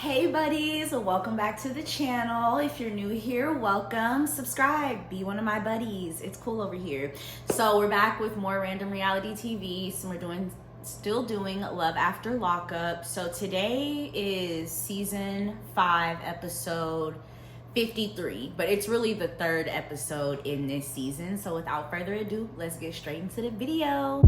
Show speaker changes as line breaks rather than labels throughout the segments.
Hey buddies, welcome back to the channel. If you're new here, welcome. Subscribe, be one of my buddies. It's cool over here. So we're back with more random reality TV. So we're still doing Love After Lockup. So today is season 5, episode 53, but it's really the 3rd episode in this season. So without further ado, let's get straight into the video.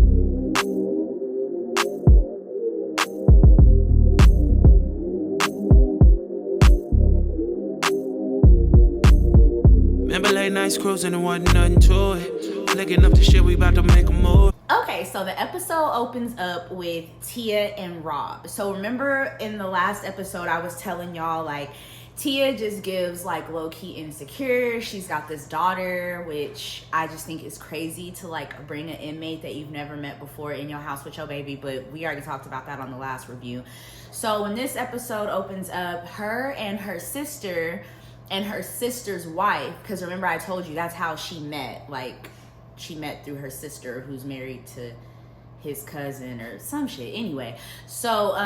Remember late nights cruising and wasn't nothing to it. Flicking up the shit, we about to make a move.
Okay, so the episode opens up with Tia and Rob. So remember in the last episode, I was telling y'all, like, Tia just gives, like, low-key insecure. She's got this daughter, which I just think is crazy to, like, bring an inmate that you've never met before in your house with your baby. But we already talked about that on the last review. So when this episode opens up, her and her sister and her sister's wife, because remember I told you that's how she met. Like, she met through her sister who's married to his cousin or some shit. Anyway, so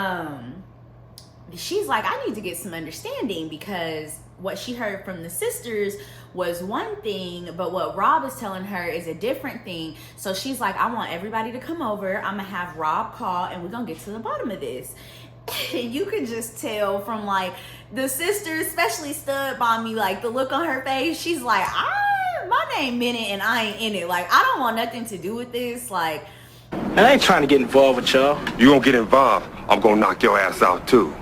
she's like, I need to get some understanding, because what she heard from the sisters was one thing, but what Rob is telling her is a different thing. So she's like, I want everybody to come over. I'm gonna have Rob call and we're gonna get to the bottom of this. And you could just tell from, like, the sister, especially Stud Mommy, like, the look on her face. She's like, my name Minute and I ain't in it. Like, I don't want nothing to do with this. Like,
and I ain't trying to get involved with y'all.
You gonna get involved, I'm gonna knock your ass out too.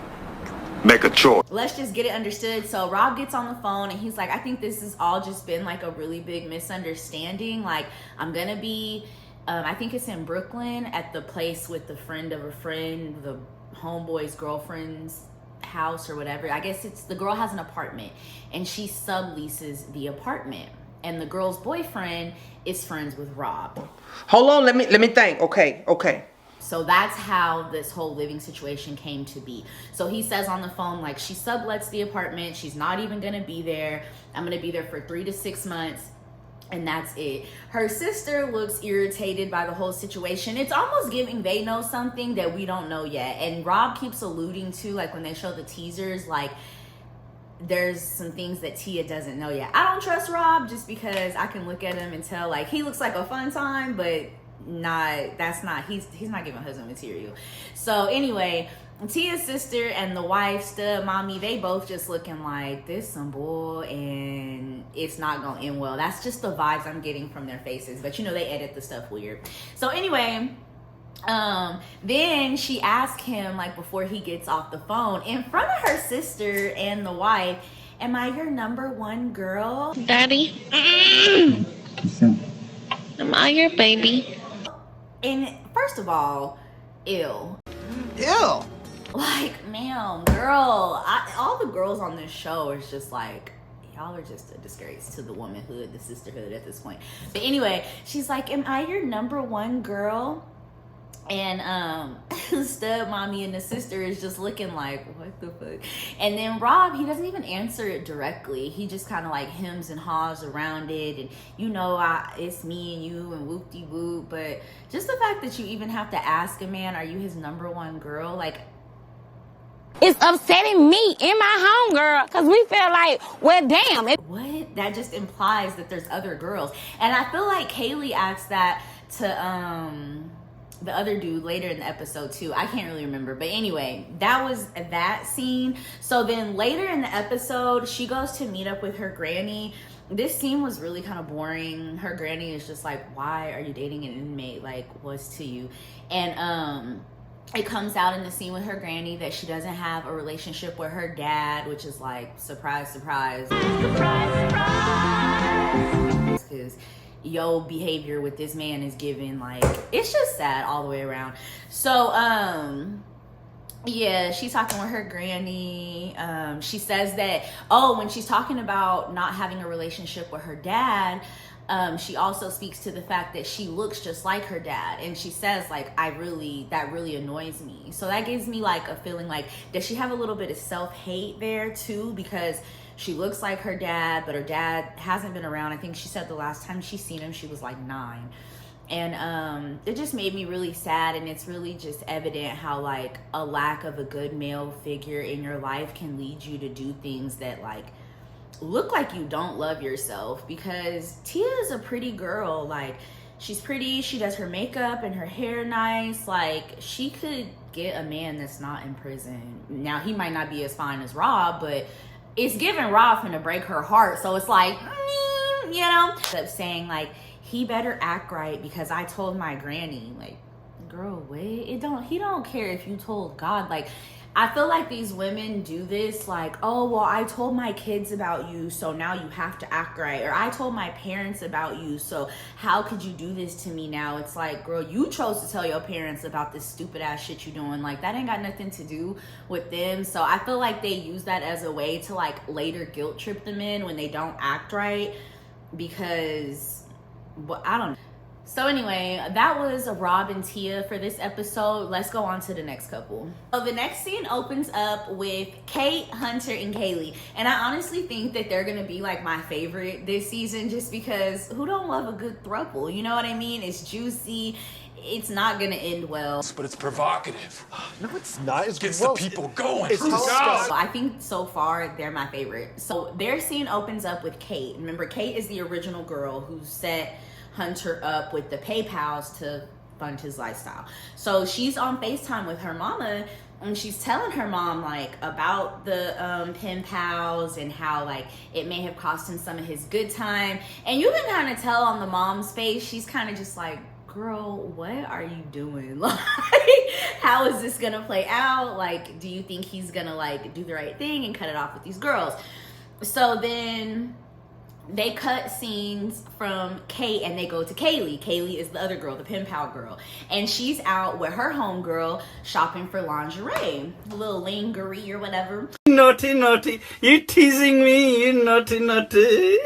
Make a choice.
Let's just get it understood. So Rob gets on the phone and he's like, I think this has all just been, like, a really big misunderstanding. Like, I'm gonna be, I think it's in Brooklyn at the place with the friend of a friend, the homeboy's girlfriend's house or whatever. I guess it's, the girl has an apartment and she subleases the apartment, and the girl's boyfriend is friends with Rob.
Hold on, let me think. Okay.
So that's how this whole living situation came to be. So he says on the phone, like, she sublets the apartment, she's not even gonna be there, I'm gonna be there for 3 to 6 months, and that's it. Her sister looks irritated by the whole situation. It's almost giving they know something that we don't know yet. And Rob keeps alluding to, like, when they show the teasers, like, there's some things that Tia doesn't know yet. I don't trust Rob just because I can look at him and tell, like, he looks like a fun time, but he's not giving husband material. So anyway, Tia's sister and the wife, Stud Mommy, they both just looking like, this some bull and it's not gonna end well. That's just the vibes I'm getting from their faces. But you know, they edit the stuff weird. So anyway, then she asked him, like, before he gets off the phone in front of her sister and the wife, am I your #1 girl?
Daddy? Am I your baby?
And first of all, ew.
Ew.
Like, ma'am, girl, all the girls on this show is just like, y'all are just a disgrace to the womanhood, the sisterhood at this point. But anyway, she's like, am I your #1 girl? And Stud Mommy and the sister is just looking like, what the fuck? And then Rob, he doesn't even answer it directly. He just kind of, like, hems and haws around it, and you know, it's me and you and whoop-de-whoop. But just the fact that you even have to ask a man, are you his #1 girl? Like,
It's upsetting me and my homegirl because we feel like, well, damn.
What? That just implies that there's other girls. And I feel like Kaylee asked that to the other dude later in the episode too. I can't really remember, but anyway, that was that scene. So then later in the episode, she goes to meet up with her granny. This scene was really kind of boring. Her granny is just like, why are you dating an inmate? Like, what's to you? And it comes out in the scene with her granny that she doesn't have a relationship with her dad, which is like, surprise, surprise. Surprise, surprise. Because your behavior with this man is given, like, it's just sad all the way around. So, yeah, she's talking with her granny. She says that, when she's talking about not having a relationship with her dad, she also speaks to the fact that she looks just like her dad, and she says, like, that really annoys me. So that gives me, like, a feeling like, does she have a little bit of self-hate there too? Because she looks like her dad, but her dad hasn't been around. I think she said the last time she seen him, she was like 9. And it just made me really sad, and it's really just evident how like a lack of a good male figure in your life can lead you to do things that like look like you don't love yourself. Because Tia is a pretty girl, like she's pretty, she does her makeup and her hair nice, like she could get a man that's not in prison. Now he might not be as fine as Rob, but it's giving Rob finna break her heart, so it's like, you know, saying like he better act right because I told my granny. Like, girl, wait, he don't care if you told God. Like, I feel like these women do this like, oh, well, I told my kids about you, so now you have to act right. Or I told my parents about you, so how could you do this to me now? It's like, girl, you chose to tell your parents about this stupid ass shit you doing. Like, that ain't got nothing to do with them. So I feel like they use that as a way to like later guilt trip them in when they don't act right, because, well, I don't know. So anyway, that was Rob and Tia for this episode. Let's go on to the next couple. So the next scene opens up with Kate, Hunter, and Kaylee. And I honestly think that they're gonna be like my favorite this season, just because who don't love a good throuple? You know what I mean? It's juicy. It's not gonna end well.
But it's provocative.
No, it's not. It's
Gets
gross.
the people going.
It's disgusting.
So I think so far they're my favorite. So their scene opens up with Kate. Remember, Kate is the original girl who set Hunter up with the PayPals to fund his lifestyle. So she's on FaceTime with her mama, and she's telling her mom like about the pen pals and how like it may have cost him some of his good time. And you can kind of tell on the mom's face, she's kind of just like, girl, what are you doing? Like, how is this gonna play out? Like, do you think he's gonna like do the right thing and cut it off with these girls? So then they cut scenes from Kate and they go to Kaylee. Kaylee is the other girl, the pen pal girl. And she's out with her homegirl shopping for lingerie, a little lingerie or whatever.
Naughty, naughty, you teasing me, you naughty, naughty.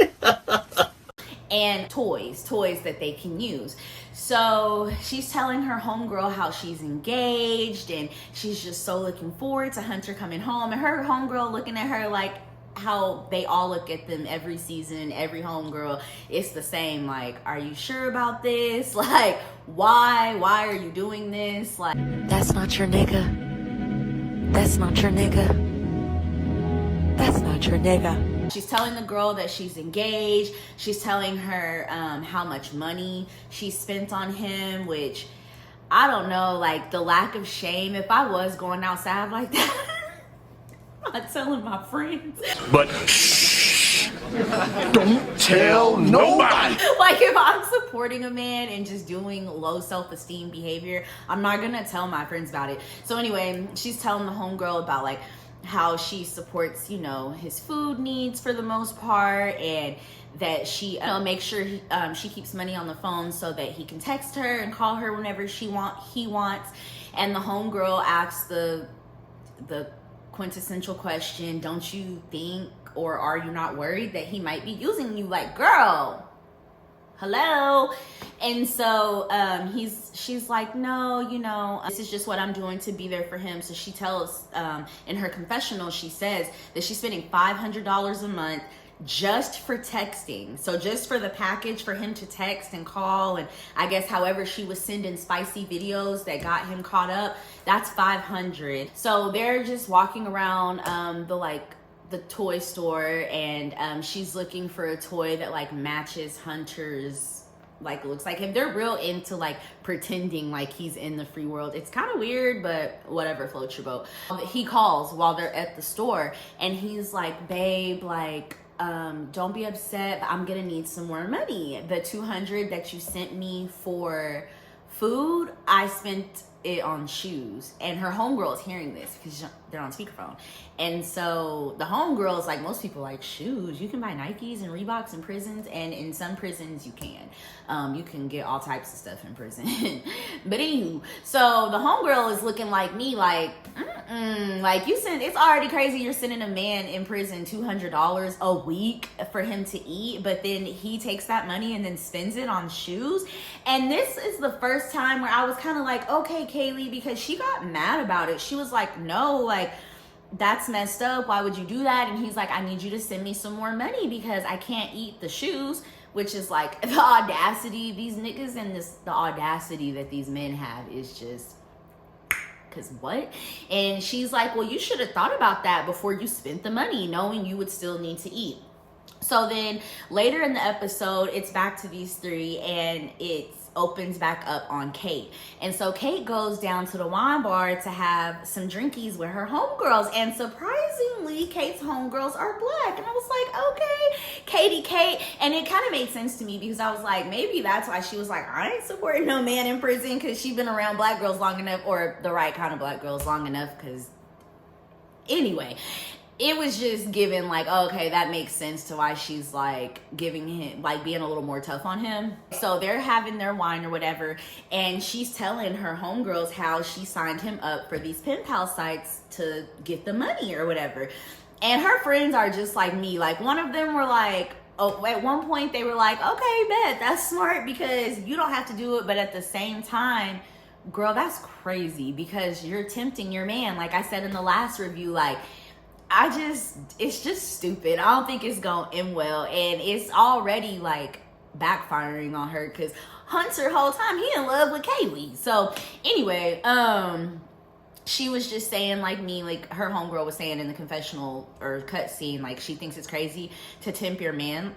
And toys that they can use. So she's telling her homegirl how she's engaged and she's just so looking forward to Hunter coming home. And her homegirl looking at her like how they all look at them every season, every homegirl. It's the same, like, are you sure about this? Like, why are you doing this? Like,
that's not your nigga. That's not your nigga. That's not your nigga.
she's telling the girl that she's engaged. She's telling her how much money she spent on him, which I don't know, like the lack of shame. If I was going outside like that, I'm telling my friends.
But shh, don't tell nobody.
Like if I'm supporting a man and just doing low self-esteem behavior, I'm not gonna tell my friends about it. So anyway, she's telling the homegirl about like how she supports, you know, his food needs for the most part, and that she makes sure she keeps money on the phone so that he can text her and call her whenever he wants. And the homegirl asks the quintessential question, don't you think, or are you not worried that he might be using you? Like, girl, hello. And so she's like, no, you know, this is just what I'm doing to be there for him. So she tells in her confessional, she says that she's spending $500 a month just for texting. So just for the package for him to text and call, and I guess however she was sending spicy videos that got him caught up, that's $500. So they're just walking around the toy store, and she's looking for a toy that like matches Hunter's, like looks like him. They're real into like pretending like he's in the free world. It's kind of weird, but whatever, floats your boat. He calls while they're at the store, and he's like, babe, like don't be upset, but I'm gonna need some more money. The $200 that you sent me for food, I spent it on shoes. And her homegirl is hearing this because they're on speakerphone. And so the homegirl is like, most people like shoes. You can buy Nikes and Reeboks in prisons, and in some prisons you can. You can get all types of stuff in prison. But anywho, so the homegirl is looking like me, like, like it's already crazy you're sending a man in prison $200 a week for him to eat, but then he takes that money and then spends it on shoes. And this is the first time where I was kind of like, okay, Kaylee, because she got mad about it. She was like, no, like, that's messed up. Why would you do that? And he's like, I need you to send me some more money because I can't eat the shoes. which is like the audacity, these niggas and the audacity that these men have is just, cause what? And she's like, well, you should have thought about that before you spent the money, knowing you would still need to eat. So then later in the episode, it's back to these three, and it opens back up on Kate. And so Kate goes down to the wine bar to have some drinkies with her homegirls, and surprisingly, Kate's homegirls are black. And I was like, okay, Kate. And it kind of made sense to me, because I was like, maybe that's why she was like, I ain't supporting no man in prison, because she's been around black girls long enough, or the right kind of black girls long enough, because anyway, it was just given like, okay, that makes sense to why she's like giving him, like being a little more tough on him. So they're having their wine or whatever, and she's telling her homegirls how she signed him up for these pen pal sites to get the money or whatever. And her friends are just like me. Like, one of them were like, oh, at one point they were like, okay, bet, that's smart because you don't have to do it. But at the same time, girl, that's crazy, because you're tempting your man. Like I said in the last review, like, it's just stupid. I don't think it's gonna end well, and it's already like backfiring on her, because Hunter whole time he in love with Kaylee. So anyway, she was just saying, like me, like her homegirl was saying in the confessional or cut scene, like she thinks it's crazy to tempt your man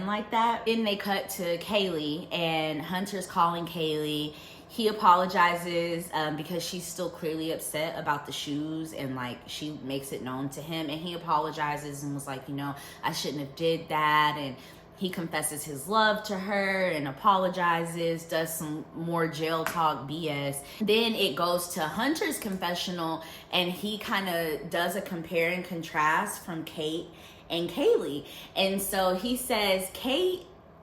like that. Then they cut to Kaylee, and Hunter's calling Kaylee. He apologizes because she's still clearly upset about the shoes, and like she makes it known to him, and he apologizes and was like, you know, I shouldn't have did that. And he confesses his love to her and apologizes, does some more jail talk BS. Then it goes to Hunter's confessional, and he kind of does a compare and contrast from Kate and Kaylee. And so he says Kate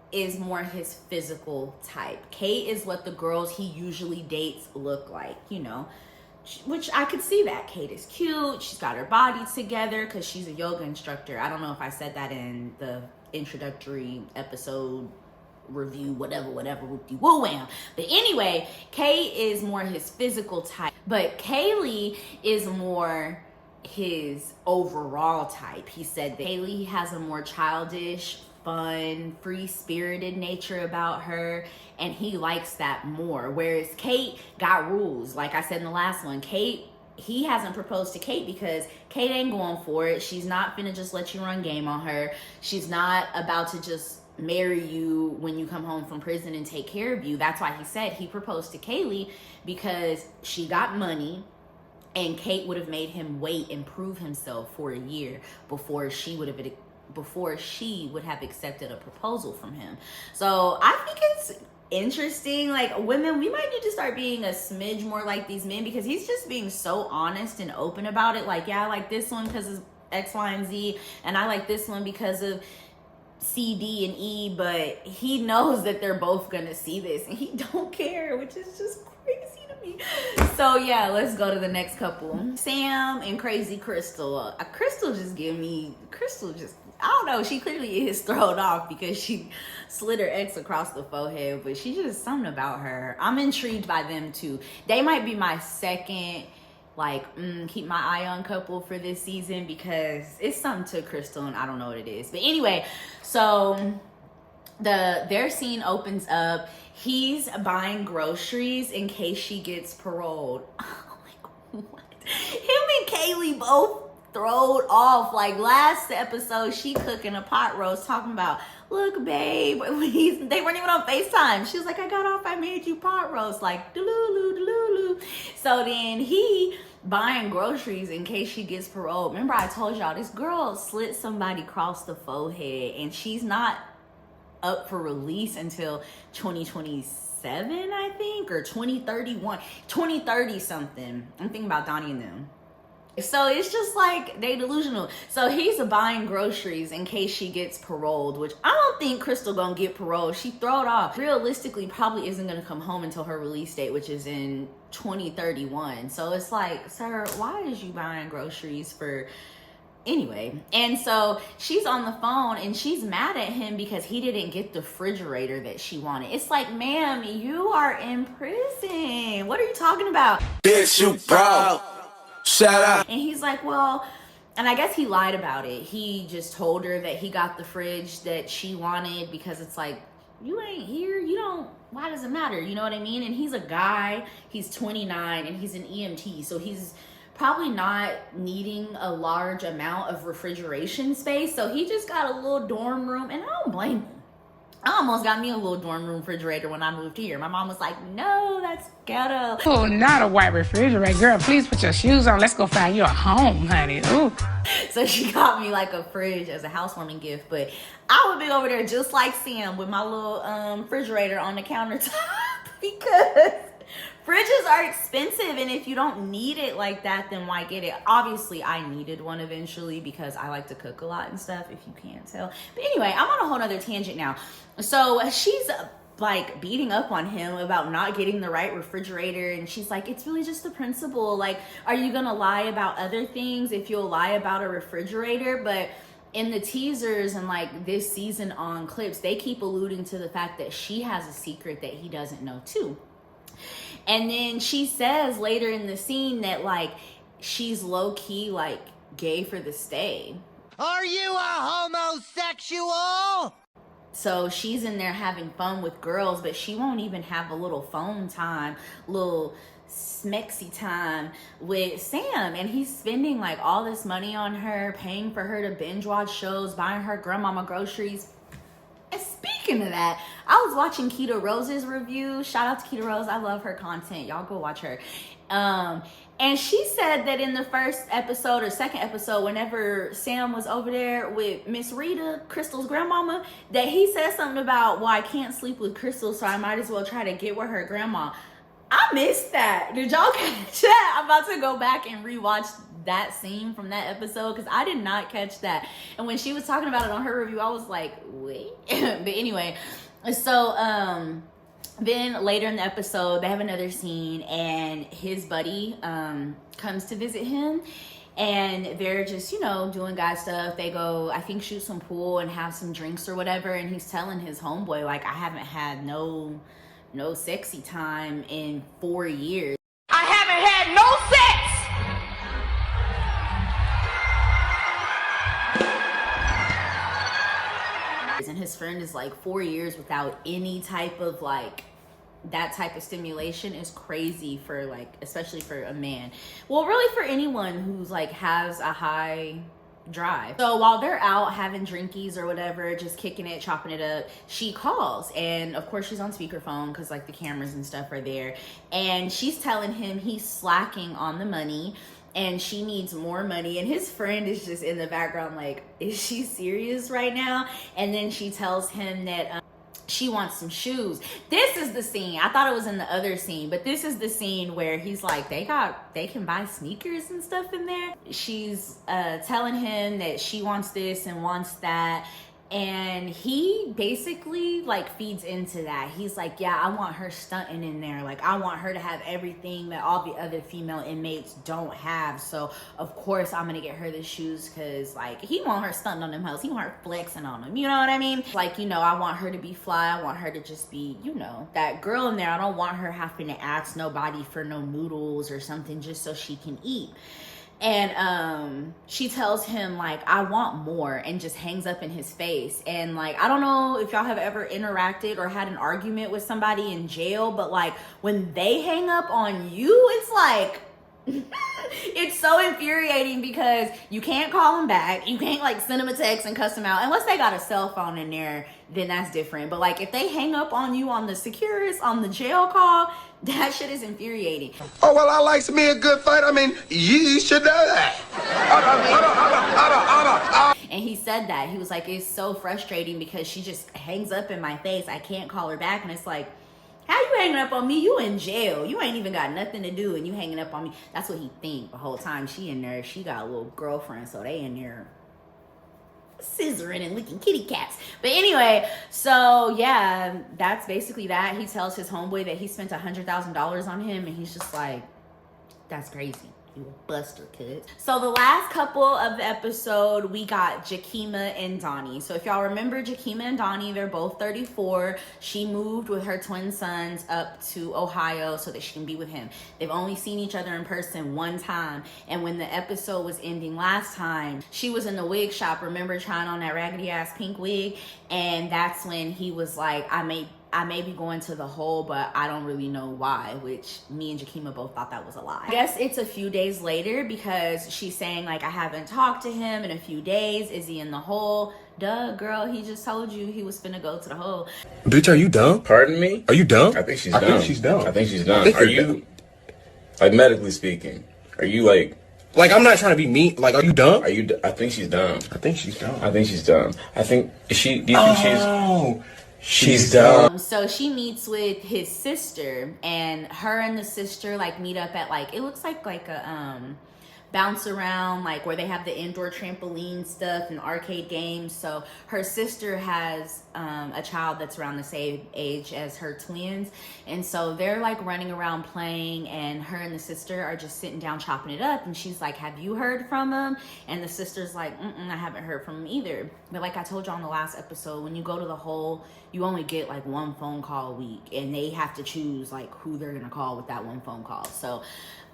is more his physical type. Kate is what the girls he usually dates look like, you know, which I could see that. Kate is cute. She's got her body together because she's a yoga instructor. I don't know if I said that in the introductory episode review, whatever, woo wham. But anyway, Kate is more his physical type, but Kaylee is more his overall type. He said that Kaylee has a more childish, fun, free-spirited nature about her, and he likes that more. Whereas Kate got rules. Like I said in the last one, he hasn't proposed to Kate because Kate ain't going for it. She's not finna just let you run game on her. She's not about to just marry you when you come home from prison and take care of you. That's why he said he proposed to Kaylee, because she got money, and Kate would have made him wait and prove himself for a year before she would have accepted a proposal from him. So I think it's interesting. Like, women, we might need to start being a smidge more like these men, because he's just being so honest and open about it. Like, yeah, I like this one because of X, Y, and Z, and I like this one because of C, D, and E, but he knows that they're both gonna see this, and he don't care, which is just crazy to me. So yeah, let's go to the next couple. Sam and Crazy Crystal. Crystal just I don't know, she clearly is thrown off because she slid her ex across the forehead, but she just, something about her. I'm intrigued by them too. They might be my second, like, keep my eye on couple for this season, because it's something to Crystal and I don't know what it is. But anyway, so their scene opens up. He's buying groceries in case she gets paroled. Oh, like, what? Him and Kaylee both throwed off. Like, last episode, she cooking a pot roast, talking about, look, babe, they weren't even on FaceTime. She was like, I got off, I made you pot roast, like, delulu. So then he buying groceries in case she gets paroled. Remember, I told y'all, this girl slit somebody across the forehead, and she's not up for release until 2027, I think, or 2031, 2030 something. I'm thinking about Donnie and them. So it's just like, they delusional. So he's buying groceries in case she gets paroled, which I don't think Crystal gonna get paroled. She throw it off. Realistically, probably isn't gonna come home until her release date, which is in 2031. So it's like, sir, why is you buying groceries for... Anyway, and so she's on the phone and she's mad at him because he didn't get the refrigerator that she wanted. It's like, ma'am, you are in prison. What are you talking about?
Bitch, you proud. Shut up.
And he's like, well, And I guess he lied about it. He just told her that he got the fridge that she wanted because it's like, you ain't here, you don't, why does it matter? You know what I mean? And he's a guy, he's 29 and he's an EMT. So he's probably not needing a large amount of refrigeration space. So he just got a little dorm room, and I don't blame him. I almost got me a little dorm room refrigerator when I moved here. My mom was like, no, that's ghetto.
Oh, not a white refrigerator. Girl, please put your shoes on. Let's go find you a home, honey. Ooh.
So she got me like a fridge as a housewarming gift. But I would be over there just like Sam with my little refrigerator on the countertop because fridges are expensive, and if you don't need it like that, then why get it? Obviously, I needed one eventually because I like to cook a lot and stuff, if you can't tell. But anyway, I'm on a whole nother tangent now. So she's like beating up on him about not getting the right refrigerator, and she's like, it's really just the principle. Like, are you gonna lie about other things if you'll lie about a refrigerator? But in the teasers and like this season on clips, they keep alluding to the fact that she has a secret that he doesn't know too. And then she says later in the scene that like she's low-key like gay for the stay.
Are you a homosexual?
So she's in there having fun with girls, but she won't even have a little phone time, little smexy time with Sam. And he's spending like all this money on her, paying for her to binge watch shows, buying her grandmama groceries. And speaking of that, I was watching Keto Rose's review. Shout out to Keto Rose. I love her content. Y'all go watch her. And she said that in the first episode or second episode, whenever Sam was over there with Miss Rita, Crystal's grandmama, that he said something about, well, I can't sleep with Crystal, so I might as well try to get with her grandma. I missed that. Did y'all catch that? I'm about to go back and rewatch that scene from that episode because I did not catch that. And when she was talking about it on her review, I was like, wait. But anyway, so then later in the episode, they have another scene and his buddy comes to visit him. And they're just, you know, doing guy stuff. They go, I think, shoot some pool and have some drinks or whatever. And he's telling his homeboy, like, I haven't had no sexy time in 4 years.
I haven't had no sex!
And his friend is like, 4 years without any type of like, that type of stimulation is crazy for like, especially for a man. Well, really for anyone who's like has a high drive. So while they're out having drinkies or whatever, just kicking it, chopping it up, she calls, and of course she's on speakerphone because like the cameras and stuff are there, and she's telling him he's slacking on the money and she needs more money, and his friend is just in the background like, is she serious right now? And then she tells him that she wants some shoes. This is the scene. I thought it was in the other scene, but this is the scene where he's like, they can buy sneakers and stuff in there. She's telling him that she wants this and wants that. And he basically like feeds into that. He's like, yeah, I want her stunting in there. Like, I want her to have everything that all the other female inmates don't have. So of course I'm gonna get her the shoes because like he want her stunting on them hoes. He want her flexing on them. You know what I mean? Like, you know, I want her to be fly. I want her to just be, you know, that girl in there. I don't want her having to ask nobody for no noodles or something just so she can eat. And she tells him like, I want more, and just hangs up in his face. And like, I don't know if y'all have ever interacted or had an argument with somebody in jail, but like when they hang up on you, it's like it's so infuriating because you can't call them back. You can't like send them a text and cuss them out unless they got a cell phone in there, then that's different. But like if they hang up on you on the Securus, on the jail call, that shit is infuriating.
Oh, well, I likes me a good fight. I mean, you should know that.
And he said that. He was like, it's so frustrating because she just hangs up in my face. I can't call her back. And it's like, how you hanging up on me? You in jail. You ain't even got nothing to do and you hanging up on me. That's what he think the whole time. She in there. She got a little girlfriend, so they in there scissoring and licking kitty cats. But anyway, so yeah, that's basically that. He tells his homeboy that he spent $100,000 on him, and he's just like, that's crazy. You a buster, kid. So the last couple of the episode, we got Jakima and Donnie. So if y'all remember Jakima and Donnie, they're both 34. She moved with her twin sons up to Ohio so that she can be with him. They've only seen each other in person one time. And when the episode was ending last time, she was in the wig shop, remember, trying on that raggedy ass pink wig. And that's when he was like, I may be going to the hole, but I don't really know why, which me and Jakima both thought that was a lie. I guess it's a few days later because she's saying like, I haven't talked to him in a few days. Is he in the hole? Duh, girl, he just told you he was finna go to the hole.
Bitch, are you dumb?
Pardon me?
Are you dumb?
I think she's dumb. I think she's dumb.
Are
you, like, medically speaking, are you like...
Like, I'm not trying to be mean. Like, are you dumb?
I think she's dumb.
I think she's dumb.
I think she's dumb. Do you think
Oh.
She's dumb.
So she meets with his sister, and her and the sister like meet up at like, it looks like a bounce around, like where they have the indoor trampoline stuff and arcade games. So her sister has a child that's around the same age as her twins, and so they're like running around playing, and her and the sister are just sitting down chopping it up. And she's like, have you heard from him? And the sister's like, I haven't heard from him either. But like I told you on the last episode, when you go to the hole, you only get like one phone call a week, and they have to choose like who they're gonna call with that one phone call. So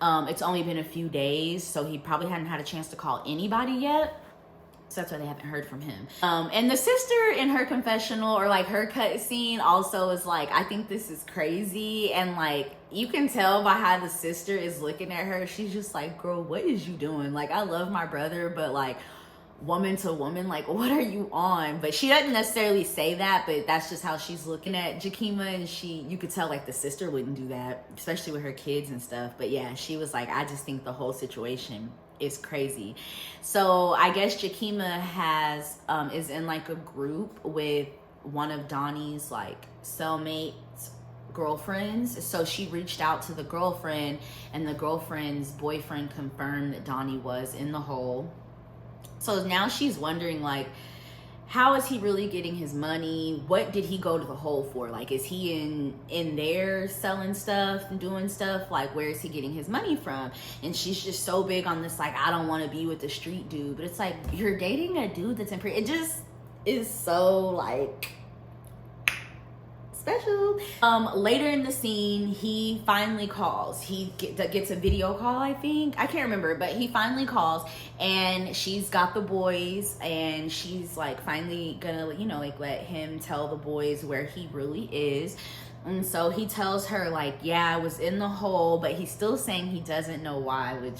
it's only been a few days, so he probably hadn't had a chance to call anybody yet. So that's why they haven't heard from him. And the sister in her confessional, or like her cut scene, also is like, I think this is crazy. And like, you can tell by how the sister is looking at her. She's just like, girl, what is you doing? Like, I love my brother, but like, woman to woman, like, what are you on? But she doesn't necessarily say that, but that's just how she's looking at Jakima. And you could tell like the sister wouldn't do that, especially with her kids and stuff. But yeah, she was like, I just think the whole situation is crazy. So I guess Jakima is in like a group with one of Donnie's like cellmates girlfriends. So she reached out to the girlfriend, and the girlfriend's boyfriend confirmed that Donnie was in the hole. So now she's wondering, like, how is he really getting his money? What did he go to the hole for? Like, is he in there selling stuff and doing stuff? Like, where is he getting his money from? And she's just so big on this, like, I don't want to be with the street dude. But it's like, you're dating a dude that's in prison. It just is so, like, special. Later in the scene, he finally calls. He gets a video call, I think. I can't remember, but he finally calls, and she's got the boys, and she's like finally gonna, you know, like let him tell the boys where he really is. And so he tells her like, yeah, I was in the hole, but he's still saying he doesn't know why, which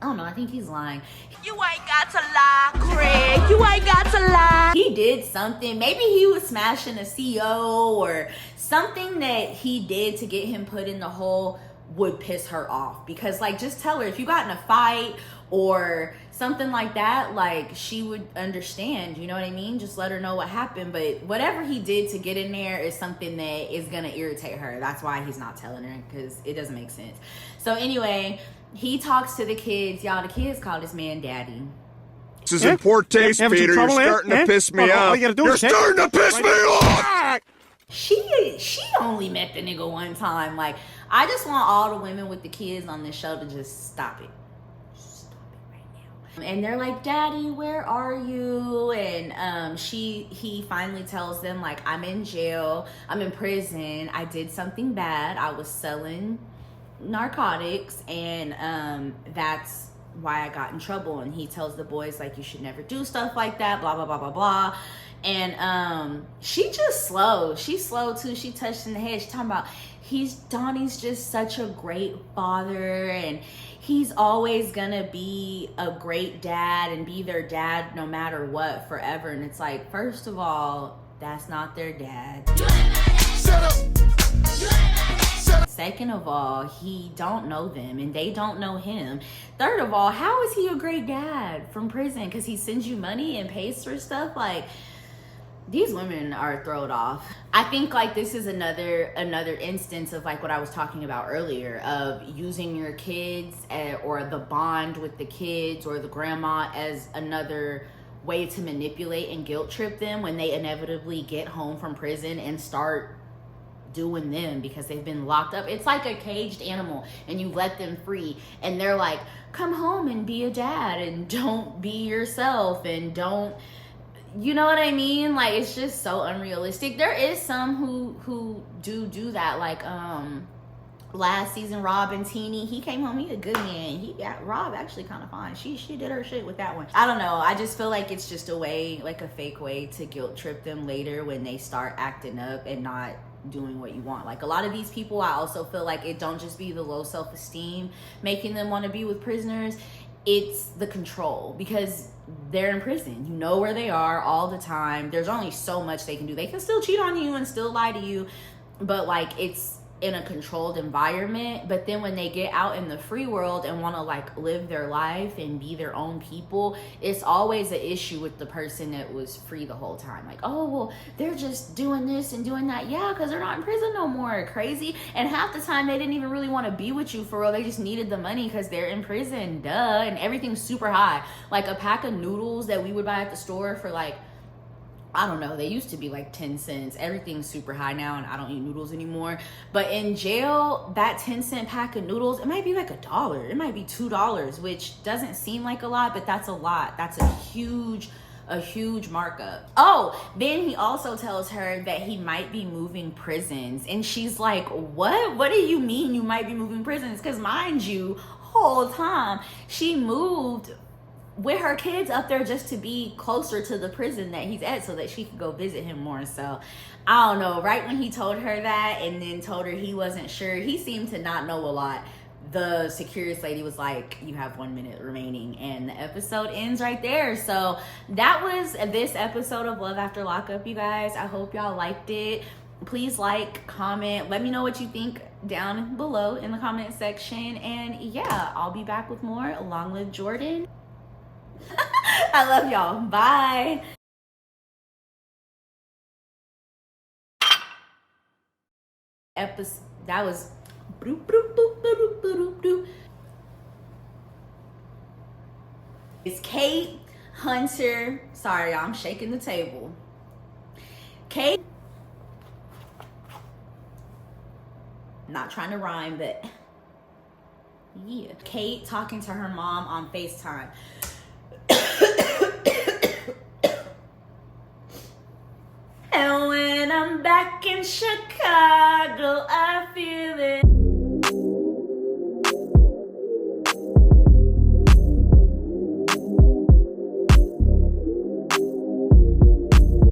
I don't know, I think he's lying.
You ain't got to lie, Craig. You ain't got to lie.
He did something. Maybe he was smashing a CO, or something that he did to get him put in the hole would piss her off. Because like, just tell her if you got in a fight or something like that, like she would understand, you know what I mean? Just let her know what happened. But whatever he did to get in there is something that is gonna irritate her. That's why he's not telling her, because it doesn't make sense. So anyway, he talks to the kids. Y'all, the kids call this man daddy.
This is in poor taste, Peter. You're starting to piss me off. You're starting to piss me off!
She only met the nigga one time. Like, I just want all the women with the kids on this show to just stop it. Stop it right now. And they're like, Daddy, where are you? And he finally tells them, like, I'm in jail. I'm in prison. I did something bad. I was selling narcotics, and that's why I got in trouble. And he tells the boys, like, you should never do stuff like that, blah blah blah blah blah. And she just slow. She's slow too. She touched in the head. She's talking about Donnie's just such a great father, and he's always gonna be a great dad and be their dad no matter what forever. And it's like, first of all, that's not their dad.
Shut up.
Second of all, he don't know them and they don't know him. Third of all, how is he a great dad from prison? Because he sends you money and pays for stuff. Like, these women are thrown off. I think like this is another instance of like what I was talking about earlier, of using your kids or the bond with the kids or the grandma as another way to manipulate and guilt trip them when they inevitably get home from prison and start doing them because they've been locked up. It's like a caged animal and you let them free and they're like, come home and be a dad and don't be yourself and don't, you know what I mean? Like, it's just so unrealistic. There is some who do that. Like, last season, Rob and Teenie, he came home, he a good man. Rob actually kind of fine. She did her shit with that one. I don't know. I just feel like it's just a way, like a fake way to guilt trip them later when they start acting up and not doing what you want. Like, a lot of these people, I also feel like it don't just be the low self-esteem making them want to be with prisoners. It's the control, because they're in prison. You know where they are all the time. There's only so much they can do. They can still cheat on you and still lie to you, but like, it's in a controlled environment. But then when they get out in the free world and want to like live their life and be their own people, it's always an issue with the person that was free the whole time. Like, oh, well, they're just doing this and doing that. Yeah, because they're not in prison no more. Crazy. And half the time they didn't even really want to be with you for real. They just needed the money because they're in prison. Duh. And everything's super high. Like a pack of noodles that we would buy at the store for like, I don't know, they used to be like 10 cents. Everything's super high now and I don't eat noodles anymore. But in jail, that 10-cent pack of noodles, it might be like $1. It might be $2, which doesn't seem like a lot, but that's a lot. That's a huge markup. Oh, then he also tells her that he might be moving prisons. And she's like, what? What do you mean you might be moving prisons? Because mind you, whole time she moved with her kids up there just to be closer to the prison that he's at so that she could go visit him more. So I don't know, right when he told her that and then told her he wasn't sure, he seemed to not know a lot. The security lady was like, you have 1 minute remaining, and the episode ends right there. So that was this episode of Love After Lockup, you guys. I hope y'all liked it. Please like, comment, let me know what you think down below in the comment section. And yeah, I'll be back with more. Long live Jordan. I love y'all. Bye. That was it's Kate, Hunter. Sorry, I'm shaking the table. Kate, not trying to rhyme, but yeah. Kate talking to her mom on FaceTime. And when I'm back in Chicago, I feel it.